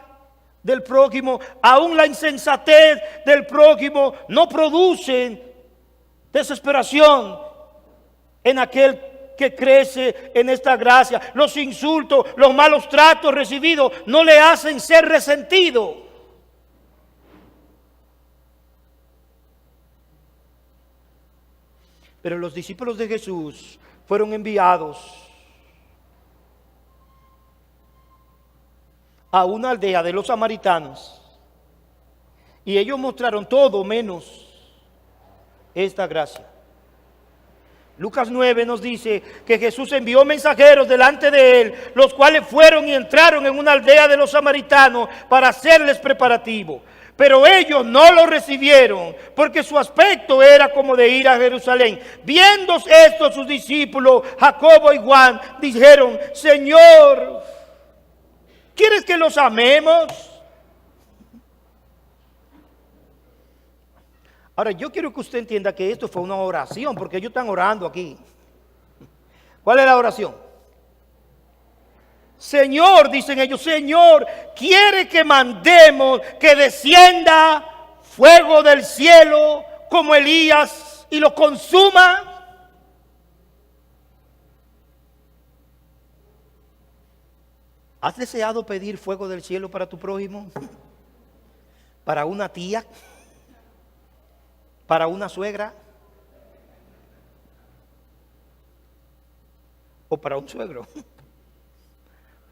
del prójimo, aún la insensatez del prójimo, no producen desesperación en aquel que crece en esta gracia. Los insultos, los malos tratos recibidos no le hacen ser resentido. Pero los discípulos de Jesús fueron enviados a una aldea de los samaritanos y ellos mostraron todo menos esta gracia. Lucas 9 nos dice que Jesús envió mensajeros delante de él, los cuales fueron y entraron en una aldea de los samaritanos para hacerles preparativo. Pero ellos no lo recibieron, porque su aspecto era como de ir a Jerusalén. Viendo esto, sus discípulos, Jacobo y Juan, dijeron: Señor, ¿quieres que los amemos? Ahora, yo quiero que usted entienda que esto fue una oración, porque ellos están orando aquí. ¿Cuál es la oración? Señor, dicen ellos, Señor, ¿quiere que mandemos que descienda fuego del cielo como Elías y lo consuma? ¿Has deseado pedir fuego del cielo para tu prójimo? ¿Para una tía? ¿Para una suegra? ¿O para un suegro?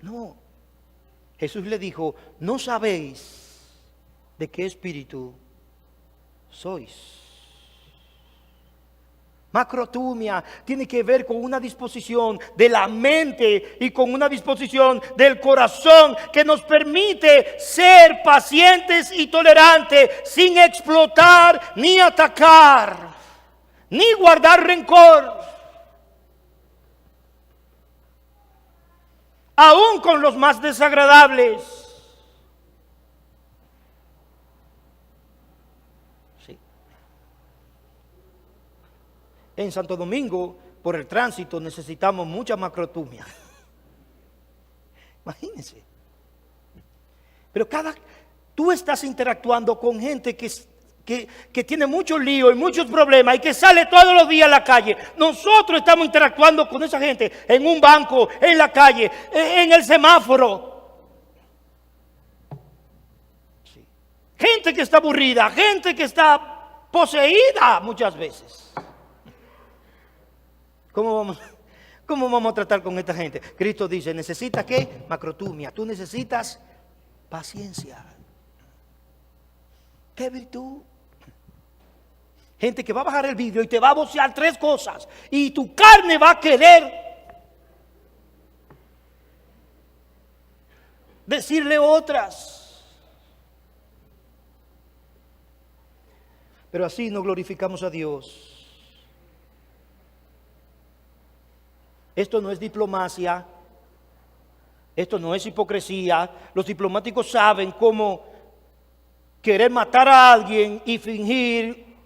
No. Jesús le dijo: no sabéis de qué espíritu sois. Macrotumia tiene que ver con una disposición de la mente y con una disposición del corazón que nos permite ser pacientes y tolerantes sin explotar ni atacar ni guardar rencor, aún con los más desagradables. En Santo Domingo, por el tránsito, necesitamos mucha macrotumia. Imagínense. Pero tú estás interactuando con gente que tiene mucho lío y muchos problemas y que sale todos los días a la calle. Nosotros estamos interactuando con esa gente en un banco, en la calle, en el semáforo. Sí. Gente que está aburrida, gente que está poseída muchas veces. ¿Cómo vamos a tratar con esta gente? Cristo dice: ¿necesitas qué? Macrotumia. Tú necesitas paciencia. ¿Qué virtud? Gente que va a bajar el vidrio y te va a vocear 3 cosas. Y tu carne va a querer decirle otras. Pero así no glorificamos a Dios. Esto no es diplomacia, esto no es hipocresía. Los diplomáticos saben cómo querer matar a alguien y fingir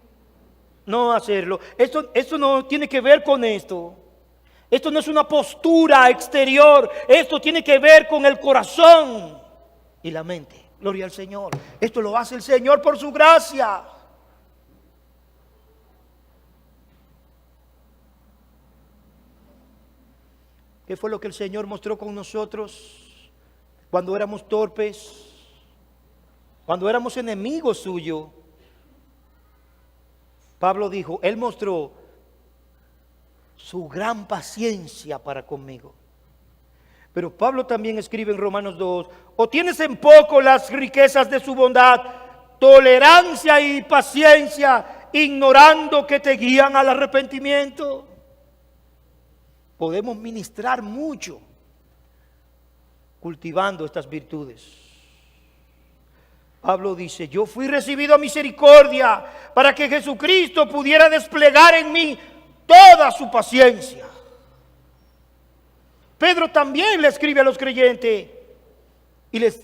no hacerlo. Esto no tiene que ver con esto. Esto no es una postura exterior. Esto tiene que ver con el corazón y la mente. Gloria al Señor. Esto lo hace el Señor por su gracia. ¿Qué fue lo que el Señor mostró con nosotros cuando éramos torpes? Cuando éramos enemigos suyos. Pablo dijo: Él mostró su gran paciencia para conmigo. Pero Pablo también escribe en Romanos 2, o tienes en poco las riquezas de su bondad, tolerancia y paciencia, ignorando que te guían al arrepentimiento. Podemos ministrar mucho cultivando estas virtudes. Pablo dice, yo fui recibido a misericordia para que Jesucristo pudiera desplegar en mí toda su paciencia. Pedro también le escribe a los creyentes y les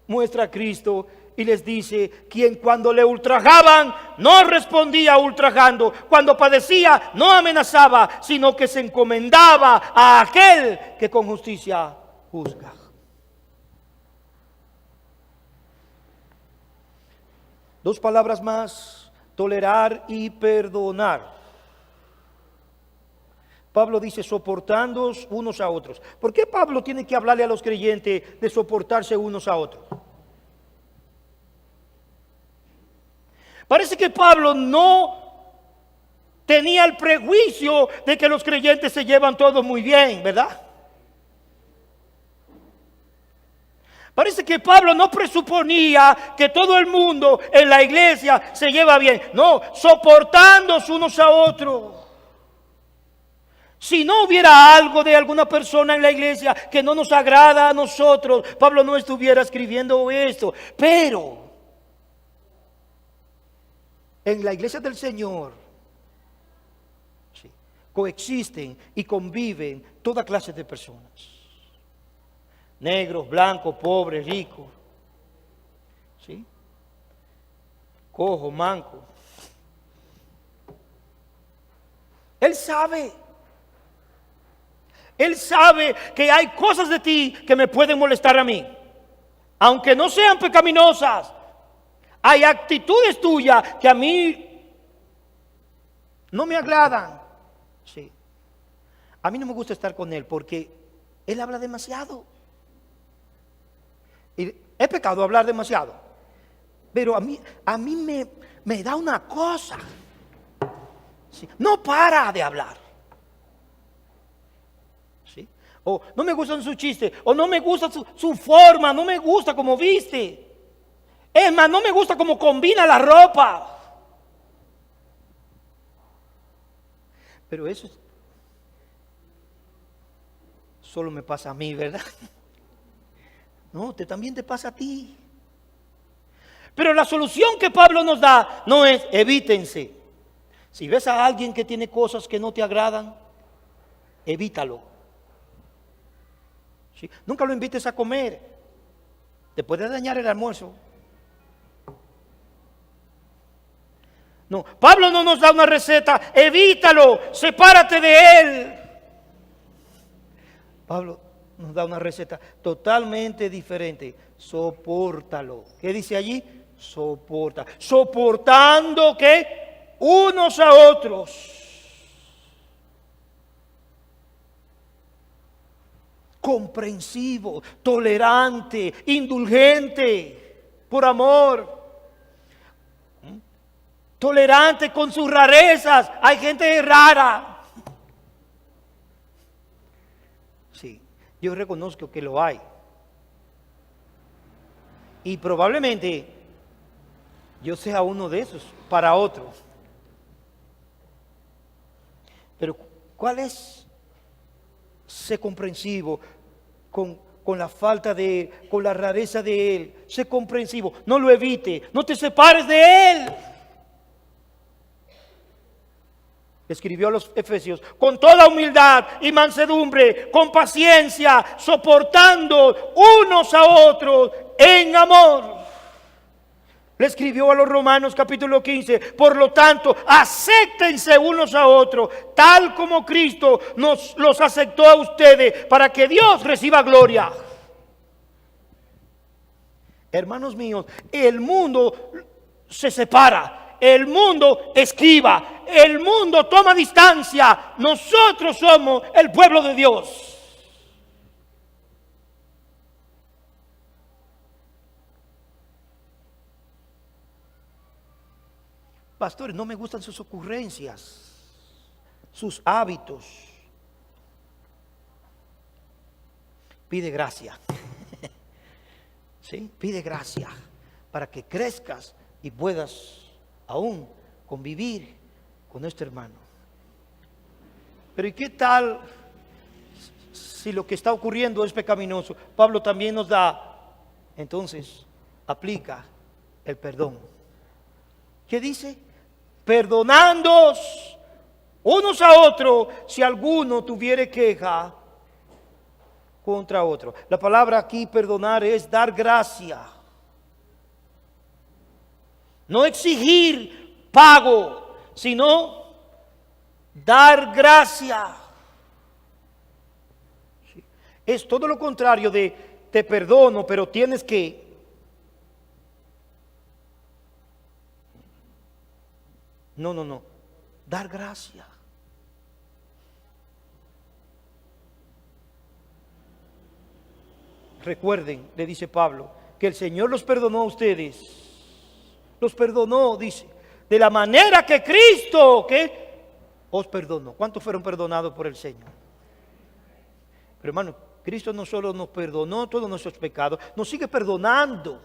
muestra a Cristo y les dice, quien cuando le ultrajaban no respondía ultrajando, cuando padecía no amenazaba, sino que se encomendaba a aquel que con justicia juzga. Dos palabras más, tolerar y perdonar. Pablo dice, soportándoos unos a otros. ¿Por qué Pablo tiene que hablarle a los creyentes de soportarse unos a otros? Parece que Pablo no tenía el prejuicio de que los creyentes se llevan todos muy bien, ¿verdad? Parece que Pablo no presuponía que todo el mundo en la iglesia se lleva bien. No, soportándose unos a otros. Si no hubiera algo de alguna persona en la iglesia que no nos agrada a nosotros, Pablo no estuviera escribiendo esto. Pero en la iglesia del Señor sí, coexisten y conviven toda clase de personas. Negros, blancos, pobres, ricos, ¿sí? Cojo, manco. Él sabe que hay cosas de ti que me pueden molestar a mí, aunque no sean pecaminosas. Hay actitudes tuyas que a mí no me agradan. Sí. A mí no me gusta estar con él porque él habla demasiado. Y es pecado hablar demasiado, pero a mí me da una cosa. Sí. No para de hablar. ¿Sí? O no me gustan sus chistes, o no me gusta su forma, no me gusta cómo viste. Es más, no me gusta cómo combina la ropa. Pero eso solo me pasa a mí, ¿verdad? No, también te pasa a ti. Pero la solución que Pablo nos da no es evítense. Si ves a alguien que tiene cosas que no te agradan, evítalo. ¿Sí? Nunca lo invites a comer. Te puede dañar el almuerzo. No, Pablo no nos da una receta. Evítalo, sepárate de él. Pablo nos da una receta totalmente diferente. Sopórtalo. ¿Qué dice allí? Soporta. Soportando ¿qué? Unos a otros. Comprensivo, tolerante, indulgente, por amor. Tolerante con sus rarezas. Hay gente rara. Sí, yo reconozco que lo hay. Y probablemente yo sea uno de esos para otros. Pero ¿cuál es? Sé comprensivo con la falta de él, con la rareza de él. Sé comprensivo, no lo evite, no te separes de él. Escribió a los Efesios, con toda humildad y mansedumbre, con paciencia, soportando unos a otros en amor. Le escribió a los Romanos capítulo 15, por lo tanto, acéptense unos a otros, tal como Cristo los aceptó a ustedes, para que Dios reciba gloria. Hermanos míos, el mundo se separa. El mundo esquiva, el mundo toma distancia. Nosotros somos el pueblo de Dios. Pastores, no me gustan sus ocurrencias, sus hábitos. pide gracia. ¿Sí? Pide gracia para que crezcas y puedas aún convivir con este hermano. Pero ¿y qué tal si lo que está ocurriendo es pecaminoso? Pablo también nos da, entonces, aplica el perdón. ¿Qué dice? Perdonándoos unos a otros si alguno tuviere queja contra otro. La palabra aquí perdonar es dar gracia. No exigir pago, sino dar gracia. Sí. Es todo lo contrario de te perdono, pero tienes que. No. Dar gracia. Recuerden, le dice Pablo, que el Señor los perdonó a ustedes. Los perdonó, dice, de la manera que Cristo, ¿qué? Os perdonó. ¿Cuántos fueron perdonados por el Señor? Pero hermano, Cristo no solo nos perdonó todos nuestros pecados, nos sigue perdonando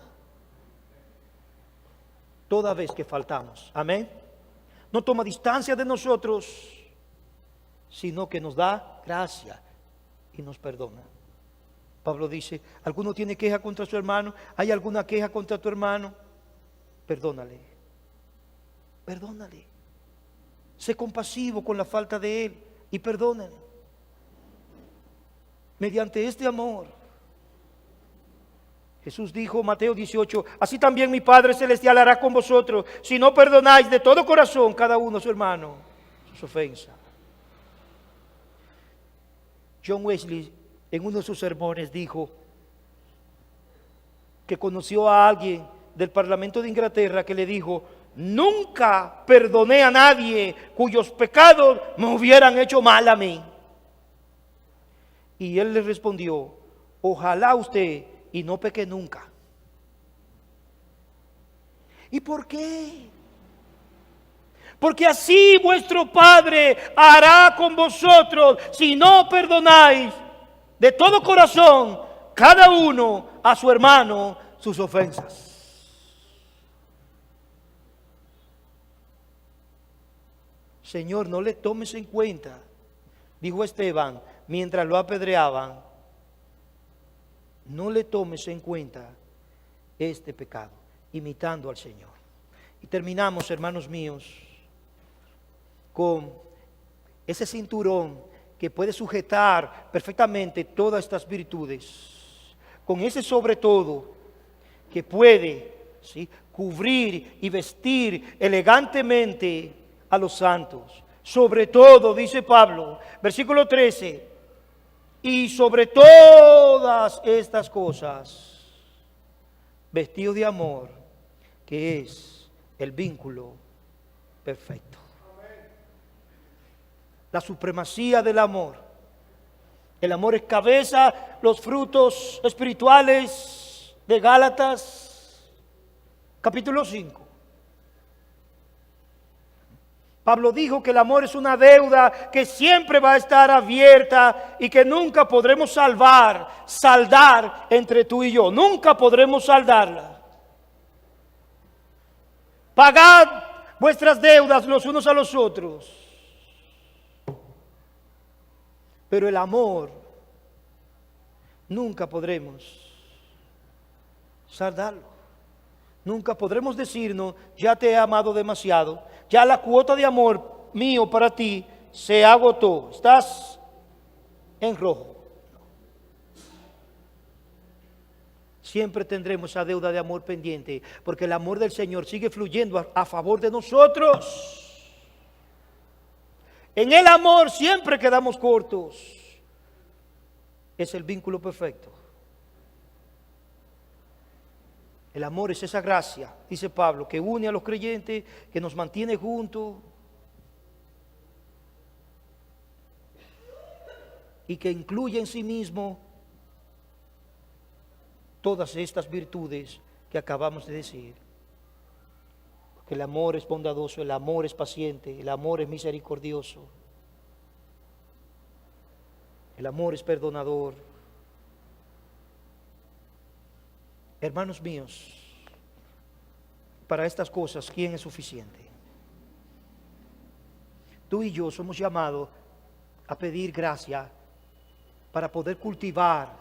toda vez que faltamos. Amén. No toma distancia de nosotros, sino que nos da gracia y nos perdona. Pablo dice, ¿alguno tiene queja contra su hermano? ¿Hay alguna queja contra tu hermano? Perdónale. Perdónale. Sé compasivo con la falta de él y perdónale. Mediante este amor. Jesús dijo, Mateo 18, así también mi Padre Celestial hará con vosotros, si no perdonáis de todo corazón cada uno a su hermano sus ofensas. John Wesley en uno de sus sermones dijo que conoció a alguien del Parlamento de Inglaterra que le dijo, nunca perdoné a nadie cuyos pecados me hubieran hecho mal a mí. Y él le respondió, ojalá usted y no peque nunca. ¿Y por qué? Porque así vuestro Padre hará con vosotros si no perdonáis de todo corazón cada uno a su hermano sus ofensas. Señor, no le tomes en cuenta, dijo Esteban mientras lo apedreaban, no le tomes en cuenta este pecado, imitando al Señor. Y terminamos, hermanos míos, con ese cinturón que puede sujetar perfectamente todas estas virtudes, con ese sobre todo que puede, ¿sí?, cubrir y vestir elegantemente a los santos. Sobre todo, dice Pablo, versículo 13, y sobre todas estas cosas, vestido de amor, que es el vínculo perfecto. La supremacía del amor. El amor es cabeza, los frutos espirituales de Gálatas, capítulo 5. Pablo dijo que el amor es una deuda que siempre va a estar abierta y que nunca podremos saldar entre tú y yo. Nunca podremos saldarla. Pagad vuestras deudas los unos a los otros. Pero el amor nunca podremos saldarlo. Nunca podremos decirnos, ya te he amado demasiado, ya la cuota de amor mío para ti se agotó, estás en rojo. Siempre tendremos esa deuda de amor pendiente, porque el amor del Señor sigue fluyendo a favor de nosotros. En el amor siempre quedamos cortos. Es el vínculo perfecto. El amor es esa gracia, dice Pablo, que une a los creyentes, que nos mantiene juntos y que incluye en sí mismo todas estas virtudes que acabamos de decir. Porque el amor es bondadoso, el amor es paciente, el amor es misericordioso, el amor es perdonador, Hermanos míos, para estas cosas, ¿quién es suficiente? Tú y yo somos llamados a pedir gracia para poder cultivar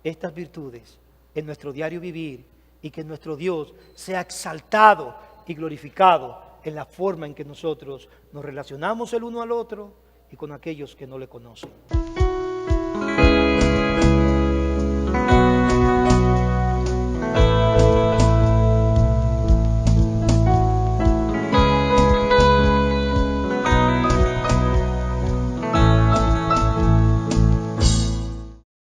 estas virtudes en nuestro diario vivir y que nuestro Dios sea exaltado y glorificado en la forma en que nosotros nos relacionamos el uno al otro y con aquellos que no le conocen.